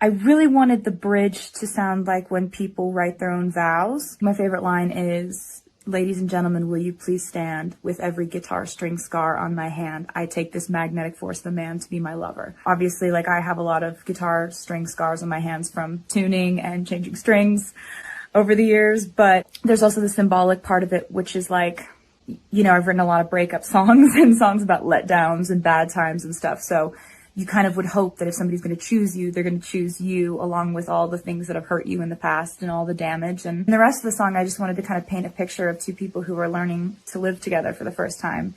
I really wanted the bridge to sound like when people write their own vows. My favorite line is, "Ladies and gentlemen, will you please stand? With every guitar string scar on my hand, I take this magnetic force of a man to be my lover." Obviously, like, I have a lot of guitar string scars on my hands from tuning and changing strings over the years, but there's also the symbolic part of it, which is like, you know, I've written a lot of breakup songs and songs about letdowns and bad times and stuff, so you kind of would hope that if somebody's going to choose you, they're going to choose you along with all the things that have hurt you in the past and all the damage. And in the rest of the song, I just wanted to kind of paint a picture of two people who are learning to live together for the first time,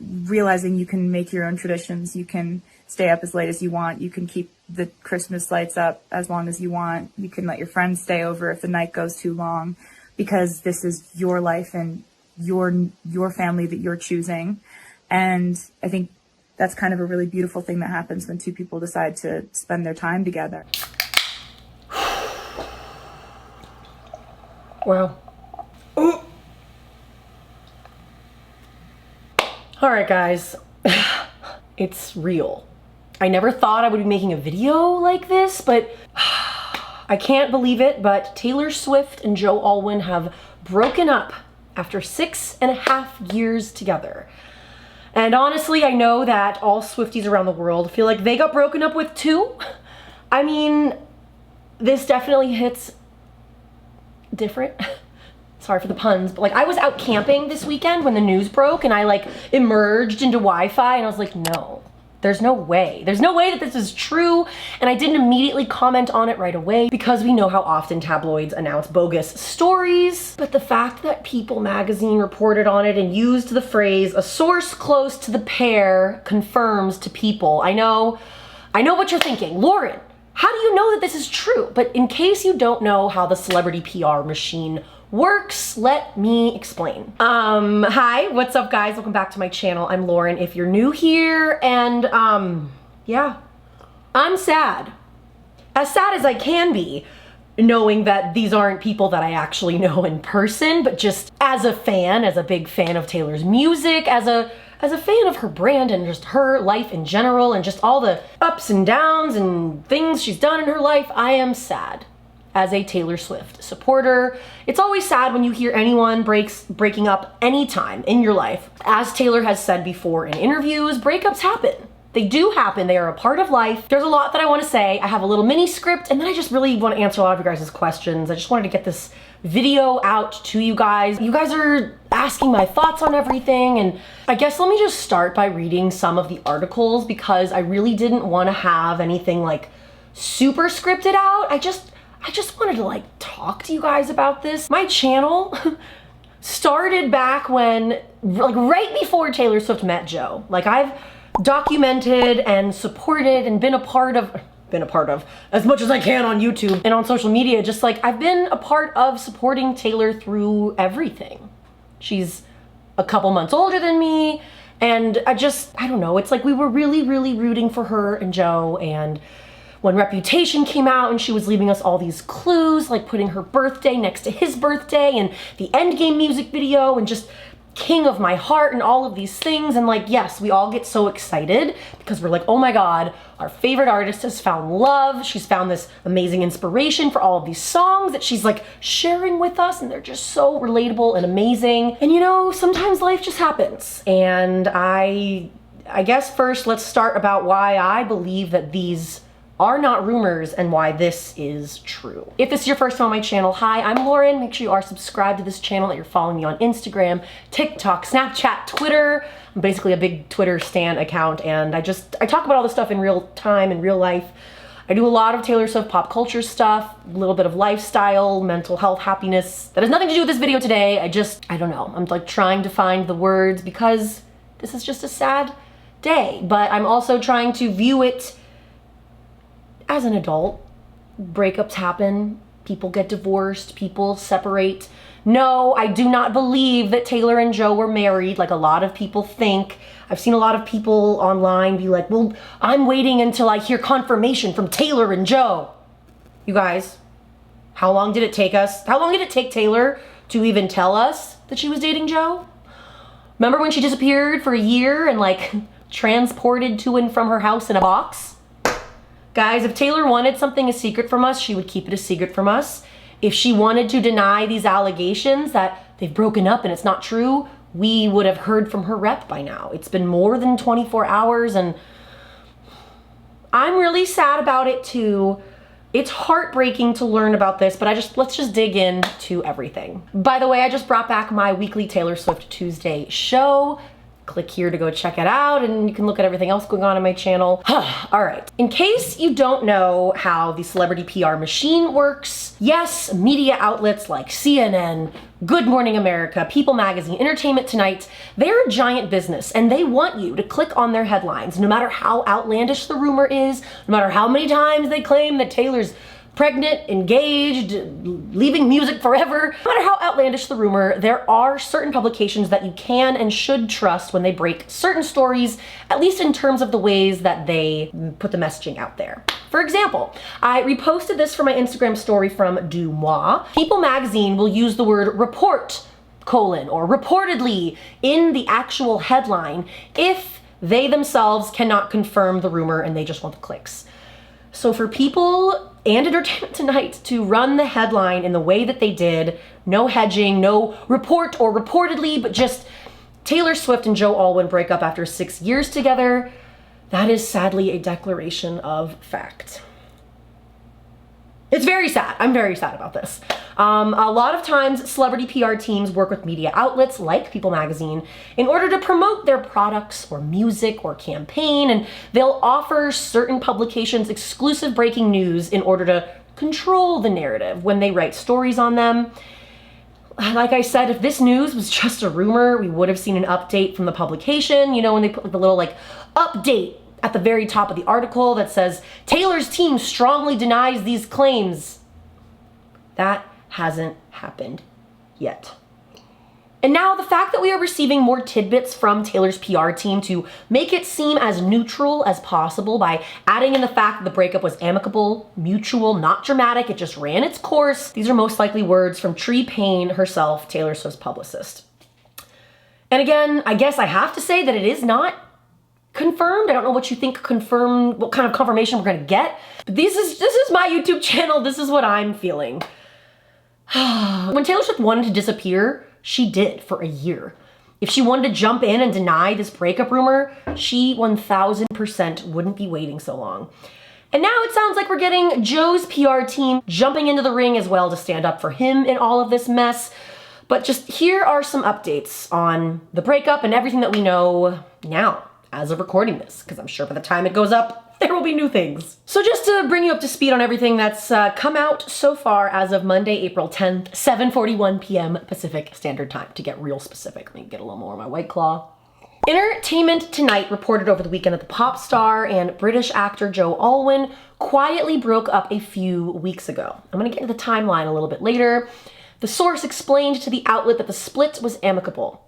realizing you can make your own traditions, you can stay up as late as you want, you can keep the Christmas lights up as long as you want, you can let your friends stay over if the night goes too long, because this is your life and your family that you're choosing. And I think that's kind of a really beautiful thing that happens when two people decide to spend their time together. Wow. Ooh. All right, guys. It's real. I never thought I would be making a video like this, but I can't believe it, but Taylor Swift and Joe Alwyn have broken up after 6.5 years together. And honestly, I know that all Swifties around the world feel like they got broken up with too. I mean, this definitely hits different. Sorry for the puns, but like, I was out camping this weekend when the news broke, and I like emerged into Wi-Fi, and I was like, no, there's no way. There's no way that this is true. And I didn't immediately comment on it right away because we know how often tabloids announce bogus stories. But the fact that People magazine reported on it and used the phrase, "a source close to the pair confirms to People." I know what you're thinking. Lauren, how do you know that this is true? But in case you don't know how the celebrity PR machine works, let me explain. Hi, what's up guys? Welcome back to my channel. I'm Lauren if you're new here, and yeah, I'm sad. As sad as I can be, knowing that these aren't people that I actually know in person, but just as a fan, as a big fan of Taylor's music, as a fan of her brand and just her life in general, and just all the ups and downs and things she's done in her life, I am sad. As a Taylor Swift supporter, it's always sad when you hear anyone breaking up anytime in your life. As Taylor has said before in interviews, breakups happen. They do happen, they are a part of life. There's a lot that I want to say. I have a little mini script, and then I just really want to answer a lot of you guys' questions. I just wanted to get this video out to you guys. You guys are asking my thoughts on everything, and I guess let me just start by reading some of the articles, because I really didn't want to have anything like super scripted out. I just wanted to like talk to you guys about this. My channel started back when, like right before Taylor Swift met Joe. Like, I've documented and supported and been a part of as much as I can on YouTube and on social media. Just like, I've been a part of supporting Taylor through everything. She's a couple months older than me, and I don't know, it's like we were really, really rooting for her and Joe. And when Reputation came out and she was leaving us all these clues, like putting her birthday next to his birthday and the Endgame music video and just King of My Heart and all of these things, and like, yes, we all get so excited because we're like, oh my God, our favorite artist has found love. She's found this amazing inspiration for all of these songs that she's like sharing with us, and they're just so relatable and amazing. And you know, sometimes life just happens. And I guess first let's start about why I believe that these are not rumors and why this is true. If this is your first time on my channel, hi, I'm Lauren. Make sure you are subscribed to this channel, that you're following me on Instagram, TikTok, Snapchat, Twitter. I'm basically a big Twitter stan account, and I talk about all this stuff in real time, in real life. I do a lot of Taylor Swift pop culture stuff, a little bit of lifestyle, mental health, happiness. That has nothing to do with this video today. I don't know. I'm like trying to find the words because this is just a sad day, but I'm also trying to view it as an adult. Breakups happen, people get divorced, people separate. No, I do not believe that Taylor and Joe were married like a lot of people think. I've seen a lot of people online be like, well, I'm waiting until I hear confirmation from Taylor and Joe. You guys, how long did it take us? How long did it take Taylor to even tell us that she was dating Joe? Remember when she disappeared for a year and like transported to and from her house in a box? Guys, if Taylor wanted something a secret from us, she would keep it a secret from us. If she wanted to deny these allegations that they've broken up and it's not true, we would have heard from her rep by now. It's been more than 24 hours and I'm really sad about it too. It's heartbreaking to learn about this, but let's just dig into everything. By the way, I just brought back my weekly Taylor Swift Tuesday show. Click here to go check it out and you can look at everything else going on my channel. All right, in case you don't know how the celebrity PR machine works, yes, media outlets like CNN, Good Morning America, People Magazine, Entertainment Tonight, they're a giant business and they want you to click on their headlines, no matter how outlandish the rumor is, no matter how many times they claim that Taylor's pregnant, engaged, leaving music forever. No matter how outlandish the rumor, there are certain publications that you can and should trust when they break certain stories, at least in terms of the ways that they put the messaging out there. For example, I reposted this for my Instagram story from Du Moi. People Magazine will use the word report, or reportedly in the actual headline if they themselves cannot confirm the rumor and they just want the clicks. So for People and Entertainment Tonight to run the headline in the way that they did, no hedging, no report or reportedly, but just Taylor Swift and Joe Alwyn break up after 6 years together, that is sadly a declaration of fact. It's very sad. I'm very sad about this. A lot of times celebrity PR teams work with media outlets like People Magazine in order to promote their products or music or campaign, and they'll offer certain publications exclusive breaking news in order to control the narrative when they write stories on them. Like I said, if this news was just a rumor, we would have seen an update from the publication, you know, when they put the little like update at the very top of the article that says, Taylor's team strongly denies these claims. That hasn't happened yet. And now the fact that we are receiving more tidbits from Taylor's PR team to make it seem as neutral as possible by adding in the fact that the breakup was amicable, mutual, not dramatic, it just ran its course. These are most likely words from Tree Payne herself, Taylor Swift's publicist. And again, I guess I have to say that it is not confirmed. I don't know what you think what kind of confirmation we're gonna get. But this is my YouTube channel. This is what I'm feeling. When Taylor Swift wanted to disappear, she did for a year. If she wanted to jump in and deny this breakup rumor, she 1000% wouldn't be waiting so long. And now it sounds like we're getting Joe's PR team jumping into the ring as well to stand up for him in all of this mess. But just here are some updates on the breakup and everything that we know now, as of recording this, because I'm sure by the time it goes up, there will be new things. So just to bring you up to speed on everything that's come out so far as of Monday, April 10th, 7:41 p.m. Pacific Standard Time, to get real specific. Let me get a little more of my White Claw. Entertainment Tonight reported over the weekend that the pop star and British actor Joe Alwyn quietly broke up a few weeks ago. I'm gonna get into the timeline a little bit later. The source explained to the outlet that the split was amicable.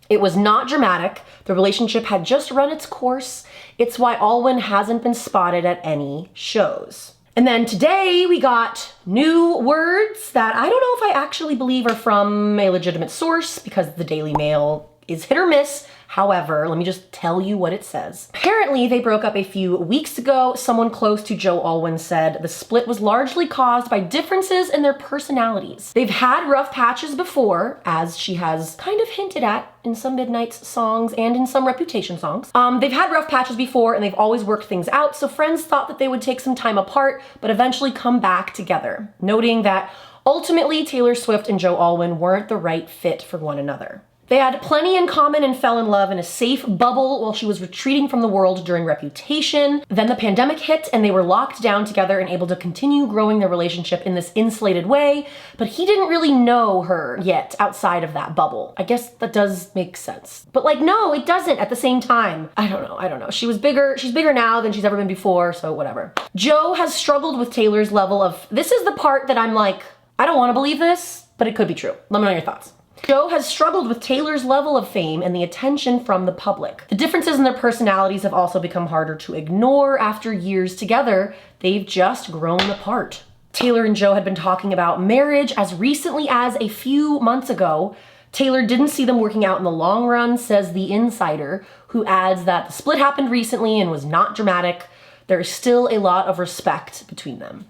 It was not dramatic. The relationship had just run its course. It's why Alwyn hasn't been spotted at any shows. And then today we got new words that I don't know if I actually believe are from a legitimate source, because the Daily Mail is hit or miss. However, let me just tell you what it says. Apparently, they broke up a few weeks ago. Someone close to Joe Alwyn said the split was largely caused by differences in their personalities. They've had rough patches before, as she has kind of hinted at in some Midnight's songs and in some Reputation songs. They've had rough patches before and they've always worked things out, so friends thought that they would take some time apart, but eventually come back together, noting that ultimately Taylor Swift and Joe Alwyn weren't the right fit for one another. They had plenty in common and fell in love in a safe bubble while she was retreating from the world during Reputation. Then the pandemic hit and they were locked down together and able to continue growing their relationship in this insulated way, but he didn't really know her yet outside of that bubble. I guess that does make sense. But like, no, it doesn't at the same time. I don't know. She's bigger now than she's ever been before, so whatever. Joe has struggled with Taylor's level of, this is the part that I'm like, I don't want to believe this, but it could be true. Let me know your thoughts. Joe has struggled with Taylor's level of fame and the attention from the public. The differences in their personalities have also become harder to ignore after years together. They've just grown apart. Taylor and Joe had been talking about marriage as recently as a few months ago. Taylor didn't see them working out in the long run, says the insider, who adds that the split happened recently and was not dramatic. there is still a lot of respect between them.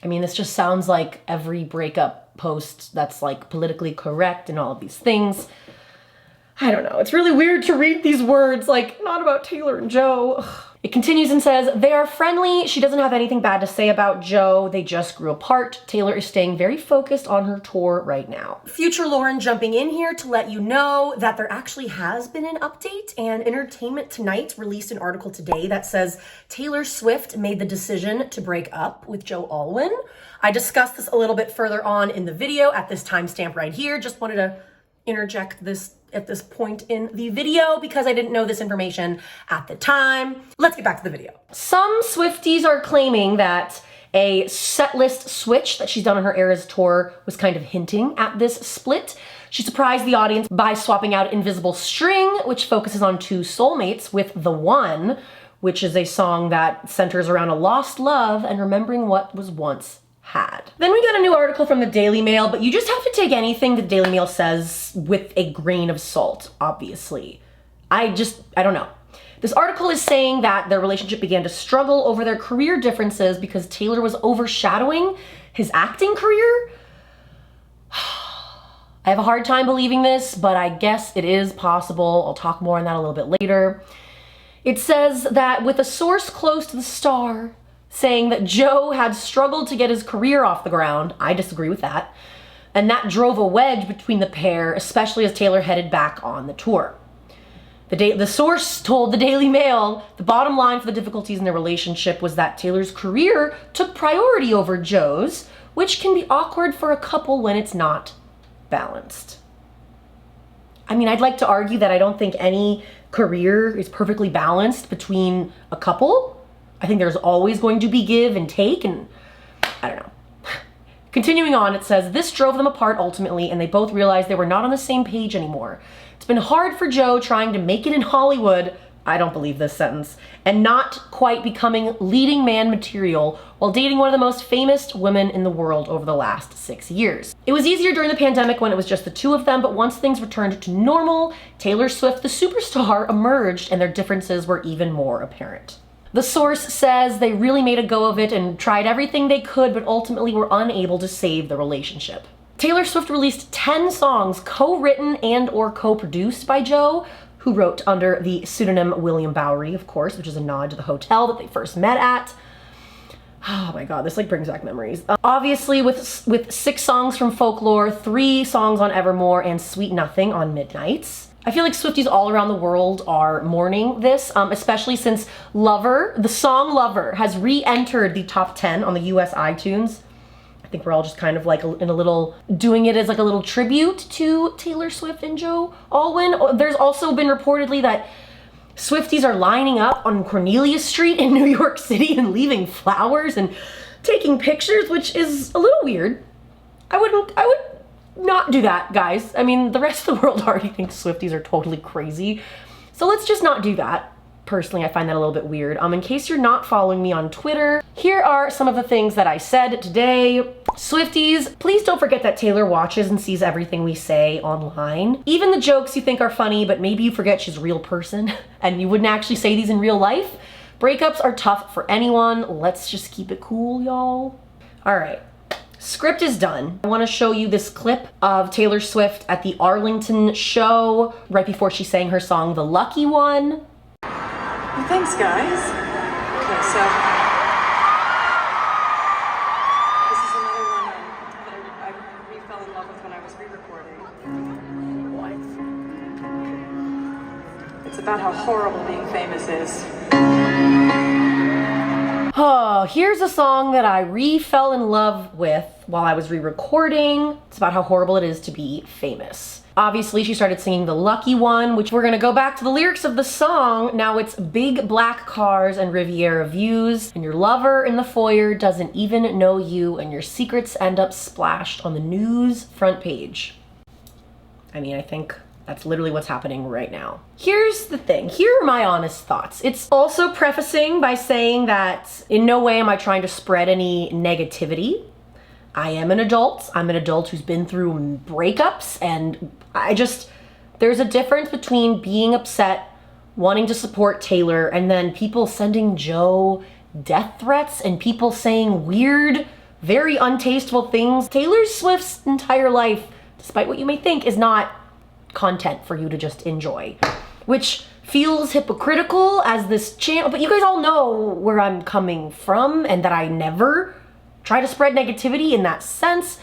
I mean, this just sounds like every breakup post that's like politically correct and all of these things. I don't know. It's really weird to read these words, like, not about Taylor and Joe. Ugh. It continues and says, they are friendly. She doesn't have anything bad to say about Joe. They just grew apart. Taylor is staying very focused on her tour right now. Future Lauren jumping in here to let you know that there actually has been an update, and Entertainment Tonight released an article today that says Taylor Swift made the decision to break up with Joe Alwyn. I discussed this a little bit further on in the video at this timestamp right here. Just wanted to interject this at this point in the video because I didn't know this information at the time. Let's get back to the video. Some Swifties are claiming that a setlist switch that she's done on her Eras tour was kind of hinting at this split. She surprised the audience by swapping out Invisible String, which focuses on two soulmates, with The One, which is a song that centers around a lost love and remembering what was once had. Then we got a new article from the Daily Mail, but you just have to take anything the Daily Mail says with a grain of salt, obviously. I don't know. This article is saying that their relationship began to struggle over their career differences because Taylor was overshadowing his acting career. I have a hard time believing this, but I guess it is possible. I'll talk more on that a little bit later. It says that with a source close to the star saying that Joe had struggled to get his career off the ground. I disagree with that. And that drove a wedge between the pair, especially as Taylor headed back on the tour. The source told the Daily Mail the bottom line for the difficulties in their relationship was that Taylor's career took priority over Joe's, which can be awkward for a couple when it's not balanced. I mean, I'd like to argue that I don't think any career is perfectly balanced between a couple. I think there's always going to be give and take, and I don't know. Continuing on, it says, this drove them apart ultimately, and they both realized they were not on the same page anymore. It's been hard for Joe trying to make it in Hollywood, I don't believe this sentence, and not quite becoming leading man material while dating one of the most famous women in the world over the last 6 years. It was easier during the pandemic when it was just the two of them, but once things returned to normal, Taylor Swift, the superstar, emerged, and their differences were even more apparent. The source says they really made a go of it and tried everything they could, but ultimately were unable to save the relationship. Taylor Swift released 10 songs co-written and or co-produced by Joe, who wrote under the pseudonym William Bowery, of course, which is a nod to the hotel that they first met at. Oh my god, this like brings back memories. Obviously with 6 songs from Folklore, 3 songs on Evermore, and Sweet Nothing on Midnights. I feel like Swifties all around the world are mourning this, especially since Lover, the song Lover, has re-entered the top 10 on the US iTunes. I think we're all just kind of like doing it as like a little tribute to Taylor Swift and Joe Alwyn. There's also been reportedly that Swifties are lining up on Cornelia Street in New York City and leaving flowers and taking pictures, which is a little weird. I would not do that, guys. I mean, the rest of the world already thinks Swifties are totally crazy. So let's just not do that. Personally, I find that a little bit weird. In case you're not following me on Twitter, here are some of the things that I said today. Swifties, please don't forget that Taylor watches and sees everything we say online. Even the jokes you think are funny, but maybe you forget she's a real person and you wouldn't actually say these in real life. Breakups are tough for anyone. Let's just keep it cool, y'all. All right. Script is done. I want to show you this clip of Taylor Swift at the Arlington show right before she sang her song, The Lucky One. Well, thanks, guys. Okay, so this is another one that I re-fell in love with when I was re-recording. What? It's about how horrible being famous is. Oh, here's a song that I re-fell in love with while I was re-recording. It's about how horrible it is to be famous. Obviously, she started singing The Lucky One, which we're gonna go back to the lyrics of the song. Now it's big black cars and Riviera views, and your lover in the foyer doesn't even know you, and your secrets end up splashed on the news front page. I mean, I think that's literally what's happening right now. Here's the thing. Here are my honest thoughts. It's also prefacing by saying that in no way am I trying to spread any negativity. I am an adult. I'm an adult who's been through breakups, and there's a difference between being upset wanting to support Taylor, and then people sending Joe death threats and people saying weird, very untasteful things. Taylor Swift's entire life, despite what you may think, is not content for you to just enjoy, which feels hypocritical as this channel, but you guys all know where I'm coming from and that I never try to spread negativity in that sense.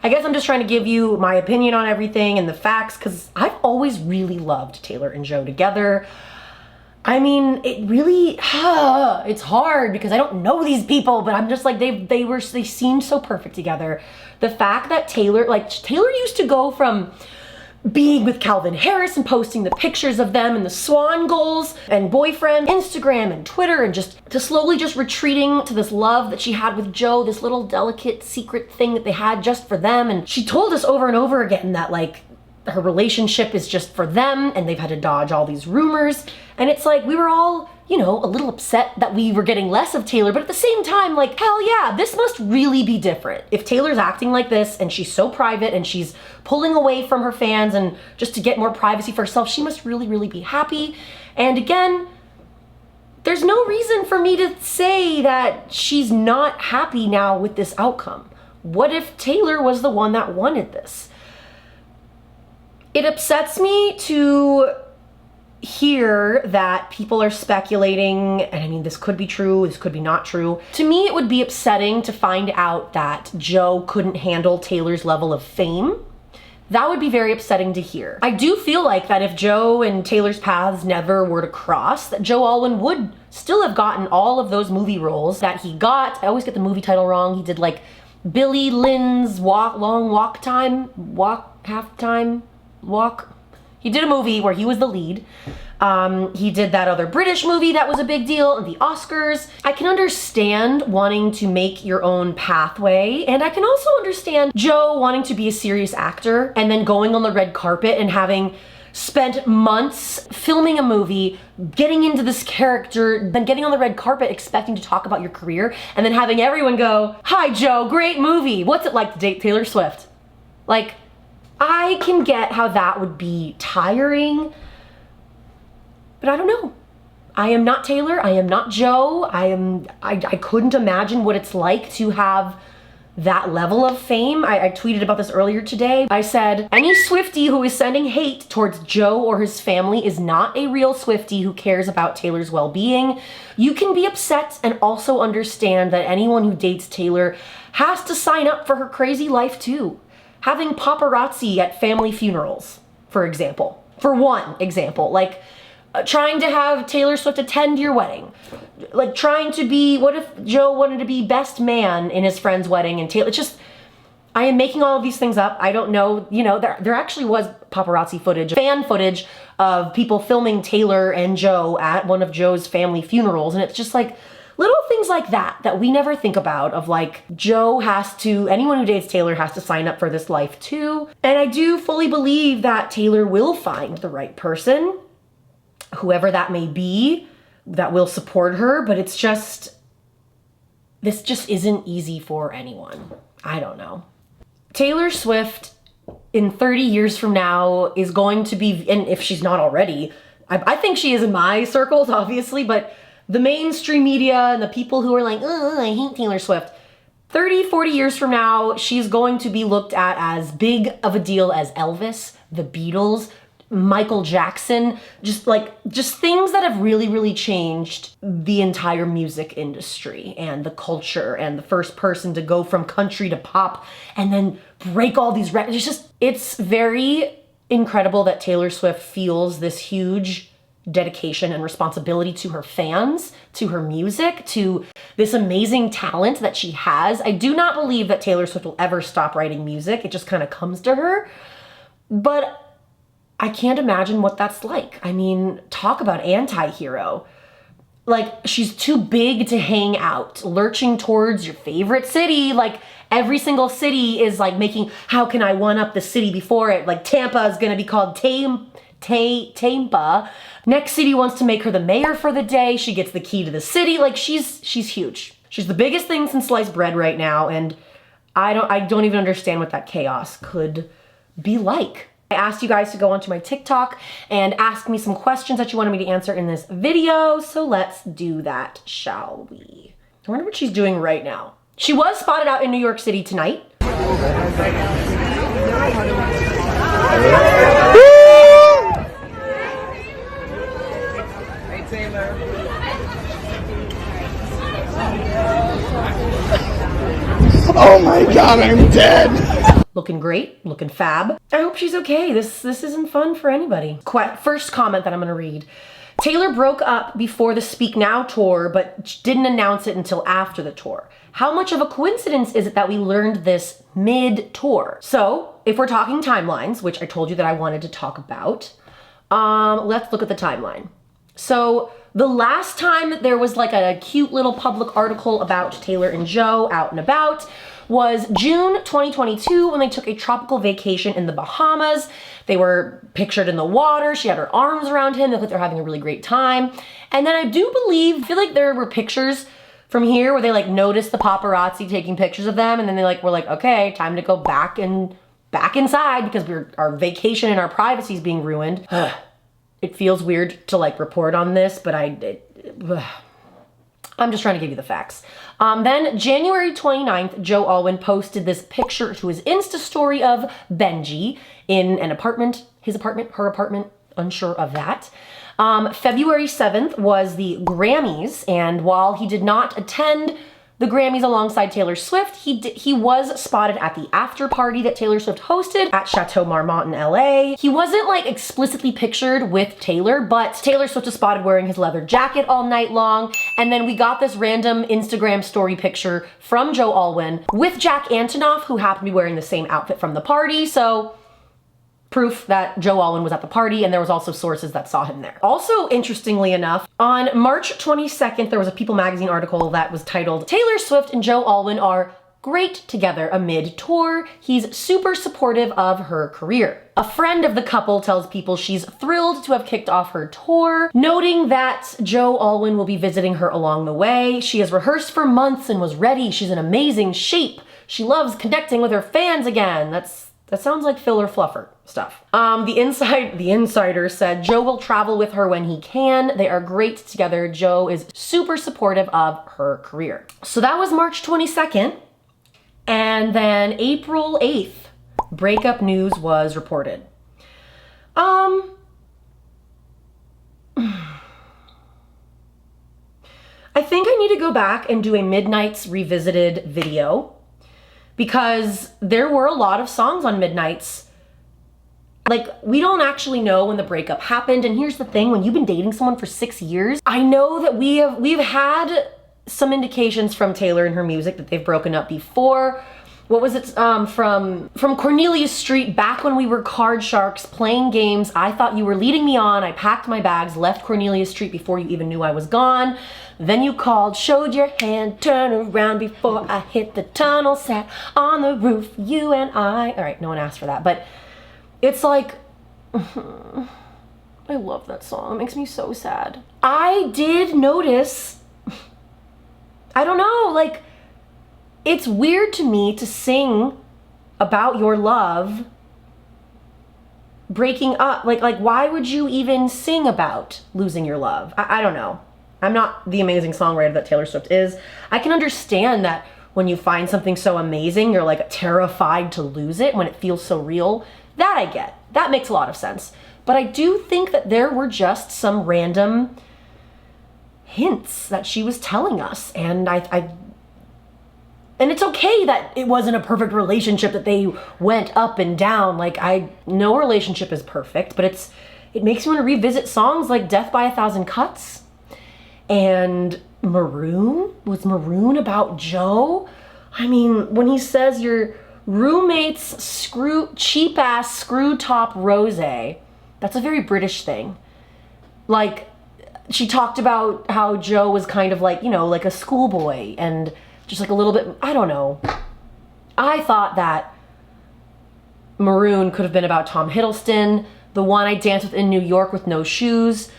I guess I'm just trying to give you my opinion on everything and the facts, because I've always really loved Taylor and Joe together. I mean, it really, it's hard because I don't know these people, but I'm just like, they seemed so perfect together. The fact that Taylor used to go from being with Calvin Harris and posting the pictures of them and the swan goals and boyfriend, Instagram and Twitter, and just to slowly just retreating to this love that she had with Joe, this little delicate secret thing that they had just for them. And she told us over and over again that like her relationship is just for them and they've had to dodge all these rumors. And it's like, we were all, you know, a little upset that we were getting less of Taylor, but at the same time, like, hell yeah, this must really be different. If Taylor's acting like this and she's so private and she's pulling away from her fans and just to get more privacy for herself, she must really, really be happy. And again, there's no reason for me to say that she's not happy now with this outcome. What if Taylor was the one that wanted this? It upsets me to hear that people are speculating, and I mean, this could be true, this could be not true. To me, it would be upsetting to find out that Joe couldn't handle Taylor's level of fame. That would be very upsetting to hear. I do feel like that if Joe and Taylor's paths never were to cross, that Joe Alwyn would still have gotten all of those movie roles that he got. I always get the movie title wrong. He did like Billy Lynn's Long Walk Time, Halftime Walk. He did a movie where he was the lead. He did that other British movie that was a big deal, and the Oscars. I can understand wanting to make your own pathway, and I can also understand Joe wanting to be a serious actor and then going on the red carpet and having spent months filming a movie, getting into this character, then getting on the red carpet expecting to talk about your career, and then having everyone go, "Hi Joe, great movie. What's it like to date Taylor Swift?" Like, I can get how that would be tiring, but I don't know. I am not Taylor, I am not Joe, I couldn't imagine what it's like to have that level of fame. I tweeted about this earlier today. I said, any Swiftie who is sending hate towards Joe or his family is not a real Swiftie who cares about Taylor's well-being. You can be upset and also understand that anyone who dates Taylor has to sign up for her crazy life too. Having paparazzi at family funerals, for example. For one example, like trying to have Taylor Swift attend your wedding. Like trying to be, what if Joe wanted to be best man in his friend's wedding and Taylor, just, I am making all of these things up. I don't know, you know, there actually was paparazzi footage, fan footage of people filming Taylor and Joe at one of Joe's family funerals. And it's just like, little things like that we never think about, of like, Joe has to, anyone who dates Taylor has to sign up for this life too. And I do fully believe that Taylor will find the right person, whoever that may be, that will support her, but it's just, this just isn't easy for anyone. I don't know. Taylor Swift in 30 years from now is going to be, and if she's not already, I think she is in my circles, obviously, but the mainstream media and the people who are like, oh, I hate Taylor Swift, 30, 40 years from now, she's going to be looked at as big of a deal as Elvis, the Beatles, Michael Jackson, just things that have really, really changed the entire music industry and the culture, and the first person to go from country to pop and then break all these records. It's very incredible that Taylor Swift feels this huge dedication and responsibility to her fans, to her music, to this amazing talent that she has. I do not believe that Taylor Swift will ever stop writing music. It just kind of comes to her. But I can't imagine what that's like. I mean, talk about anti-hero. Like, she's too big to hang out, lurching towards your favorite city. Like, every single city is like making, how can I one up the city before it? Like, Tampa is gonna be called Tampa. Next city wants to make her the mayor for the day. She gets the key to the city. Like, she's huge. She's the biggest thing since sliced bread right now, and I don't even understand what that chaos could be like. I asked you guys to go onto my TikTok and ask me some questions that you wanted me to answer in this video, so let's do that, shall we? I wonder what she's doing right now. She was spotted out in New York City tonight. Hey, Taylor. Oh my God, I'm dead. Looking great, looking fab. I hope she's okay. This isn't fun for anybody. First comment that I'm gonna read. Taylor broke up before the Speak Now tour, but didn't announce it until after the tour. How much of a coincidence is it that we learned this mid-tour? So, if we're talking timelines, which I told you that I wanted to talk about, let's look at the timeline. So, the last time there was like a cute little public article about Taylor and Joe out and about was June 2022 when they took a tropical vacation in the Bahamas. They were pictured in the water. She had her arms around him. They looked like they're having a really great time. And then I feel like there were pictures from here where they like noticed the paparazzi taking pictures of them, and then they were like, okay, time to go back inside because our vacation and our privacy is being ruined. It feels weird to like report on this, but I'm just trying to give you the facts. Then January 29th, Joe Alwyn posted this picture to his Insta story of Benji in an apartment, his apartment, her apartment, unsure of that. February 7th was the Grammys, and while he did not attend the Grammys alongside Taylor Swift, he was spotted at the after party that Taylor Swift hosted at Chateau Marmont in LA. He wasn't like explicitly pictured with Taylor, but Taylor Swift was spotted wearing his leather jacket all night long. And then we got this random Instagram story picture from Joe Alwyn with Jack Antonoff, who happened to be wearing the same outfit from the party. So proof that Joe Alwyn was at the party, and there was also sources that saw him there. Also, interestingly enough, on March 22nd, there was a People magazine article that was titled, Taylor Swift and Joe Alwyn are great together amid tour. He's super supportive of her career. A friend of the couple tells People she's thrilled to have kicked off her tour, noting that Joe Alwyn will be visiting her along the way. She has rehearsed for months and was ready. She's in amazing shape. She loves connecting with her fans again. That sounds like filler fluffer stuff. The insider said Joe will travel with her when he can. They are great together. Joe is super supportive of her career. So that was March 22nd. And then April 8th, breakup news was reported. I think I need to go back and do a Midnight's Revisited video, because there were a lot of songs on Midnight's. Like, we don't actually know when the breakup happened. And here's the thing, when you've been dating someone for 6 years, I know that we've had some indications from Taylor and her music that they've broken up before. What was it, from Cornelia Street, back when we were card sharks playing games. I thought you were leading me on. I packed my bags, left Cornelia Street before you even knew I was gone. Then you called, showed your hand, turned around before I hit the tunnel, sat on the roof, you and I. All right, no one asked for that, but it's like, I love that song. It makes me so sad. I did notice, I don't know, like, it's weird to me to sing about your love breaking up. Like why would you even sing about losing your love? I don't know. I'm not the amazing songwriter that Taylor Swift is. I can understand that when you find something so amazing, you're like terrified to lose it when it feels so real. That I get. That makes a lot of sense. But I do think that there were just some random hints that she was telling us. And and it's okay that it wasn't a perfect relationship, that they went up and down. Like, no relationship is perfect, but it makes me want to revisit songs like Death by a Thousand Cuts and Maroon. Was Maroon about Joe? I mean, when he says your roommate's cheap ass screw top rosé, that's a very British thing. Like, she talked about how Joe was kind of like, you know, like a schoolboy and just like a little bit, I don't know. I thought that Maroon could have been about Tom Hiddleston, the one I danced with in New York with no shoes.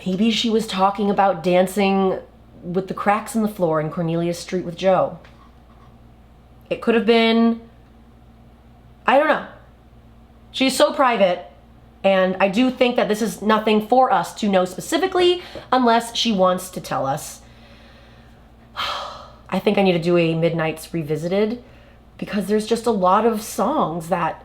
Maybe she was talking about dancing with the cracks in the floor in Cornelia Street with Joe. It could have been, I don't know. She's so private, and I do think that this is nothing for us to know specifically unless she wants to tell us. I think I need to do a Midnight's Revisited because there's just a lot of songs that,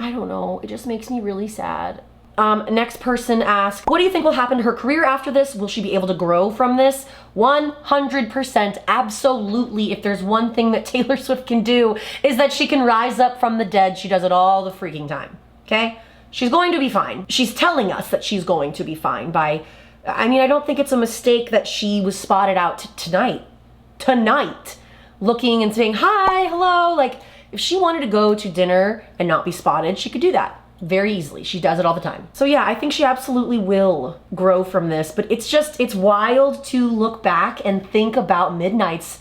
I don't know, it just makes me really sad. Next person asked, what do you think will happen to her career after this? Will she be able to grow from this? 100%, absolutely. If there's one thing that Taylor Swift can do is that she can rise up from the dead. She does it all the freaking time, okay? She's going to be fine. She's telling us that she's going to be fine by, I mean, I don't think it's a mistake that she was spotted out tonight, looking and saying, hi, hello. Like, if she wanted to go to dinner and not be spotted, she could do that very easily. She does it all the time. So yeah, I think she absolutely will grow from this, but it's wild to look back and think about Midnight's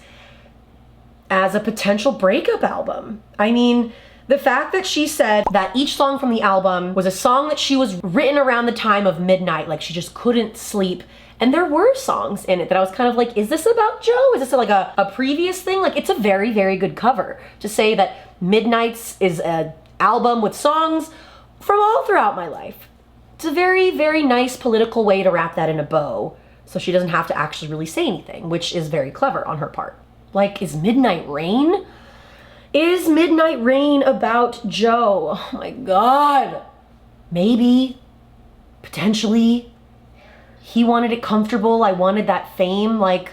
as a potential breakup album. I mean, the fact that she said that each song from the album was a song that she was written around the time of midnight, like she just couldn't sleep. And there were songs in it that I was kind of like, is this about Joe? Is this like a previous thing? Like, it's a very, very good cover to say that Midnight's is an album with songs from all throughout my life. It's a very, very nice political way to wrap that in a bow so she doesn't have to actually really say anything, which is very clever on her part. Like, is Midnight Rain? Is Midnight Rain about Joe? Oh my God. Maybe. Potentially. He wanted it comfortable. I wanted that fame. Like,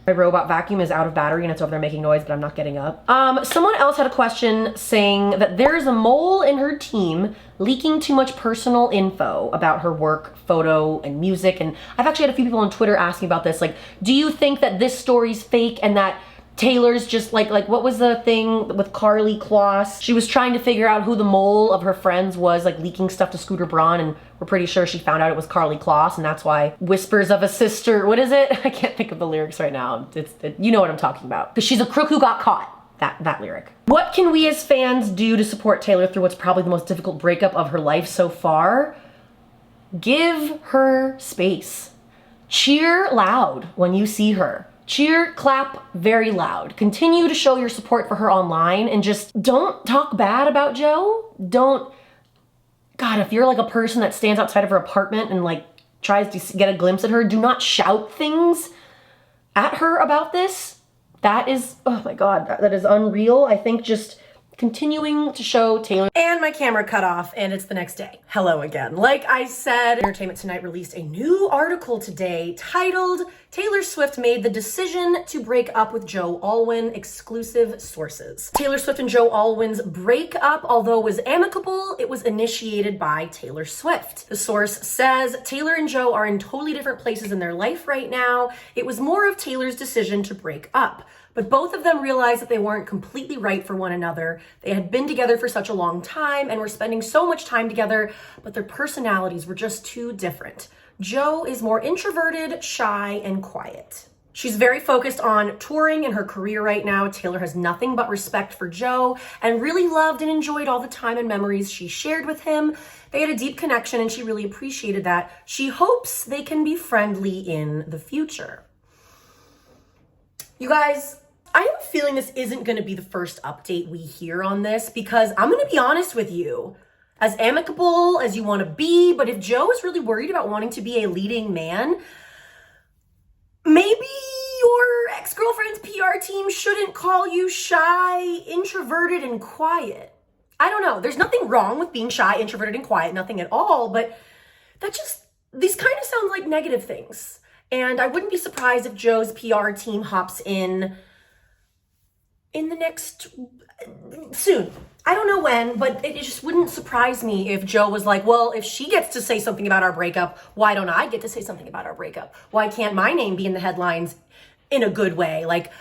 my robot vacuum is out of battery and it's over there making noise, but I'm not getting up. Someone else had a question saying that there is a mole in her team leaking too much personal info about her work, photo, and music. And I've actually had a few people on Twitter asking about this. Like, do you think that this story's fake and that Taylor's just like what was the thing with Carly Kloss? She was trying to figure out who the mole of her friends was, like leaking stuff to Scooter Braun, and we're pretty sure she found out it was Carly Kloss, and that's why Whispers of a Sister, what is it? I can't think of the lyrics right now. You know what I'm talking about. Because she's a crook who got caught, that lyric. What can we as fans do to support Taylor through what's probably the most difficult breakup of her life so far? Give her space. Cheer loud when you see her. Cheer, clap very loud. Continue to show your support for her online and just don't talk bad about Joe. God, if you're like a person that stands outside of her apartment and like tries to get a glimpse at her, do not shout things at her about this. That is, oh my God, that is unreal. I think just continuing to show Taylor. And my camera cut off and it's the next day. Hello again. Like I said, Entertainment Tonight released a new article today titled Taylor Swift Made the Decision to Break Up with Joe Alwyn, Exclusive Sources. Taylor Swift and Joe Alwyn's breakup, although was amicable, it was initiated by Taylor Swift. The source says Taylor and Joe are in totally different places in their life right now. It was more of Taylor's decision to break up. But both of them realized that they weren't completely right for one another. They had been together for such a long time and were spending so much time together, but their personalities were just too different. Joe is more introverted, shy, and quiet. She's very focused on touring in her career right now. Taylor has nothing but respect for Joe and really loved and enjoyed all the time and memories she shared with him. They had a deep connection and she really appreciated that. She hopes they can be friendly in the future. You guys, I have a feeling this isn't going to be the first update we hear on this because I'm going to be honest with you. As amicable as you want to be, but if Joe is really worried about wanting to be a leading man, maybe your ex-girlfriend's PR team shouldn't call you shy, introverted, and quiet. I don't know. There's nothing wrong with being shy, introverted, and quiet, nothing at all, but these kind of sound like negative things. And I wouldn't be surprised if Joe's PR team hops in the next, soon. I don't know when, but it just wouldn't surprise me if Joe was like, well, if she gets to say something about our breakup, why don't I get to say something about our breakup? Why can't my name be in the headlines in a good way? Like,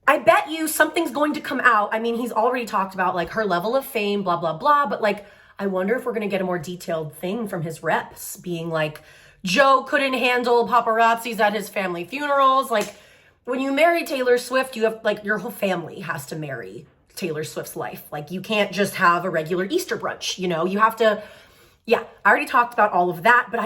I bet you something's going to come out. I mean, he's already talked about like her level of fame, blah, blah, blah. But like, I wonder if we're going to get a more detailed thing from his reps being like, Joe couldn't handle paparazzis at his family funerals. Like, when you marry Taylor Swift, you have like your whole family has to marry Taylor Swift's life. Like, you can't just have a regular Easter brunch, you know, you have to, yeah, I already talked about all of that, but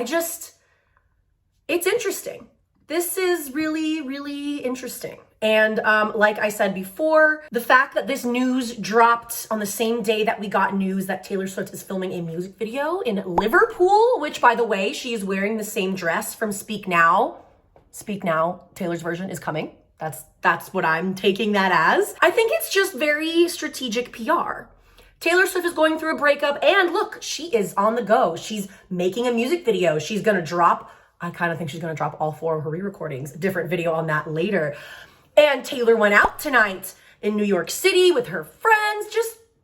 it's interesting. This is really, really interesting. And like I said before, the fact that this news dropped on the same day that we got news that Taylor Swift is filming a music video in Liverpool, which, by the way, she is wearing the same dress from Speak Now. Speak Now, Taylor's version, is coming. That's what I'm taking that as. I think it's just very strategic PR. Taylor Swift is going through a breakup, and look, she is on the go. She's making a music video. She's gonna drop, I kind of think she's gonna drop all 4 of her re-recordings. A different video on that later. And Taylor went out tonight in New York City with her friends.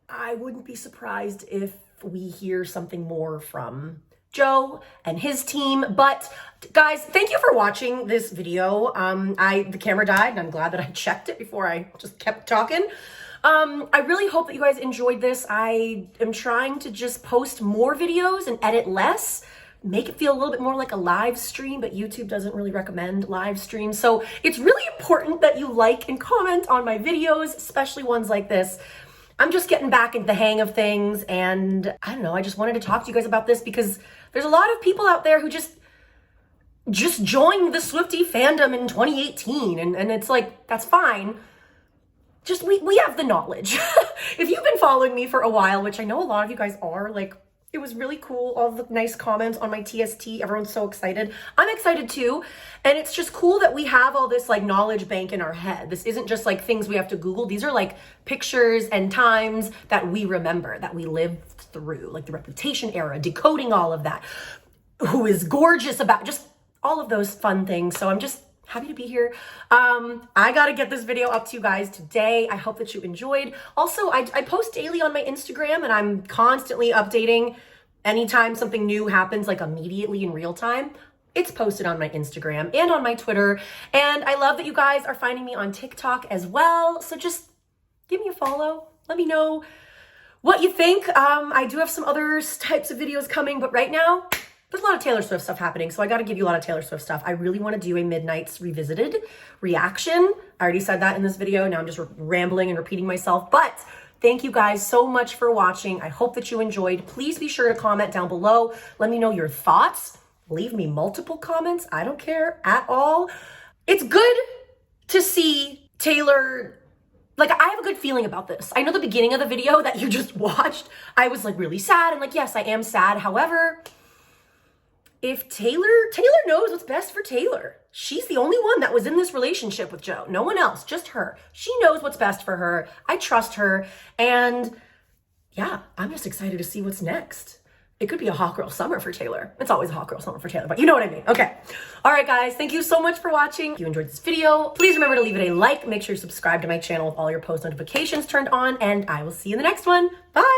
I wouldn't be surprised if we hear something more from Joe and his team. But guys, thank you for watching this video. The camera died, and I'm glad that I checked it before I just kept talking. I really hope that you guys enjoyed this. I am trying to just post more videos and edit less, make it feel a little bit more like a live stream, but YouTube doesn't really recommend live streams. So it's really important that you like and comment on my videos, especially ones like this. I'm just getting back into the hang of things, and I don't know, I just wanted to talk to you guys about this because there's a lot of people out there who just joined the Swiftie fandom in 2018, and it's like, that's fine. Just, we have the knowledge. If you've been following me for a while, which I know a lot of you guys are, like, it was really cool, all the nice comments on my TST, everyone's so excited. I'm excited too, and it's just cool that we have all this like knowledge bank in our head. This isn't just like things we have to Google. These are like pictures and times that we remember, that we lived through, like the Reputation era, decoding all of that. Who is gorgeous about, just all of those fun things. So I'm just happy to be here. I gotta get this video up to you guys today. I hope that you enjoyed. Also, I post daily on my Instagram, and I'm constantly updating anytime something new happens, like immediately in real time. It's posted on my Instagram and on my Twitter. And I love that you guys are finding me on TikTok as well. So just give me a follow. Let me know what you think. I do have some other types of videos coming, but right now, there's a lot of Taylor Swift stuff happening, so I got to give you a lot of Taylor Swift stuff. I really want to do a Midnight's Revisited reaction. I already said that in this video. Now I'm just rambling and repeating myself, but thank you guys so much for watching. I hope that you enjoyed. Please be sure to comment down below. Let me know your thoughts. Leave me multiple comments. I don't care at all. It's good to see Taylor. Like, I have a good feeling about this. I know the beginning of the video that you just watched, I was like really sad, and like, yes, I am sad. However, if Taylor knows what's best for Taylor. She's the only one that was in this relationship with Joe. No one else, just her. She knows what's best for her. I trust her. And yeah, I'm just excited to see what's next. It could be a hot girl summer for Taylor. It's always a hot girl summer for Taylor, but you know what I mean. Okay. All right, guys. Thank you so much for watching. If you enjoyed this video, please remember to leave it a like. Make sure you subscribe to my channel with all your post notifications turned on, and I will see you in the next one. Bye.